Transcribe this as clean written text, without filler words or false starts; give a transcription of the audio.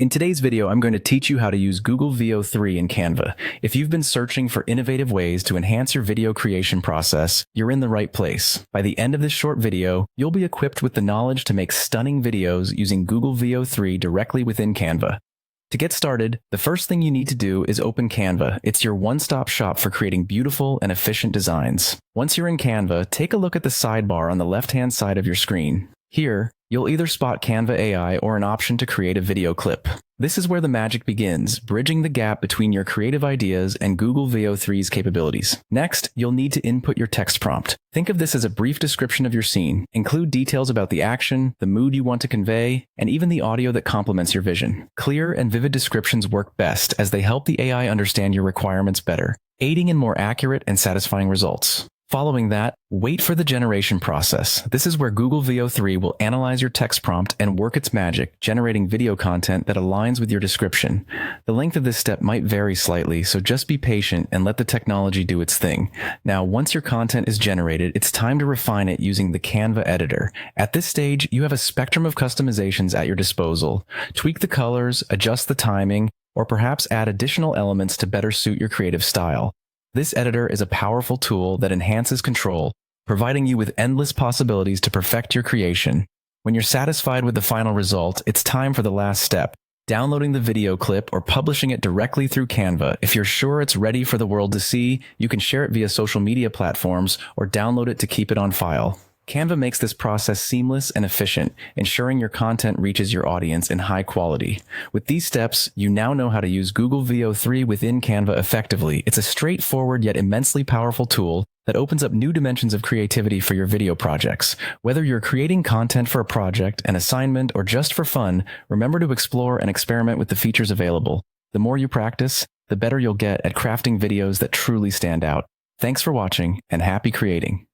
In today's video, I'm going to teach you how to use Google VO3 in Canva. If you've been searching for innovative ways to enhance your video creation process, you're in the right place. By the end of this short video, you'll be equipped with the knowledge to make stunning videos using Google VO3 directly within Canva. To get started, the first thing you need to do is open Canva. It's your one-stop shop for creating beautiful and efficient designs. Once you're in Canva, take a look at the sidebar on the left-hand side of your screen. Here, you'll either spot Canva AI or an option to create a video clip. This is where the magic begins, bridging the gap between your creative ideas and Google VO3's capabilities. Next, you'll need to input your text prompt. Think of this as a brief description of your scene. Include details about the action, the mood you want to convey, and even the audio that complements your vision. Clear and vivid descriptions work best as they help the AI understand your requirements better, aiding in more accurate and satisfying results. Following that, wait for the generation process. This is where Google VO3 will analyze your text prompt and work its magic, generating video content that aligns with your description. The length of this step might vary slightly, so just be patient and let the technology do its thing. Now, once your content is generated, it's time to refine it using the Canva editor. At this stage, you have a spectrum of customizations at your disposal. Tweak the colors, adjust the timing, or perhaps add additional elements to better suit your creative style. This editor is a powerful tool that enhances control, providing you with endless possibilities to perfect your creation. When you're satisfied with the final result, it's time for the last step, downloading the video clip or publishing it directly through Canva. If you're sure it's ready for the world to see, you can share it via social media platforms or download it to keep it on file. Canva makes this process seamless and efficient, ensuring your content reaches your audience in high quality. With these steps, you now know how to use Google VO3 within Canva effectively. It's a straightforward yet immensely powerful tool that opens up new dimensions of creativity for your video projects. Whether you're creating content for a project, an assignment, or just for fun, remember to explore and experiment with the features available. The more you practice, the better you'll get at crafting videos that truly stand out. Thanks for watching, and happy creating.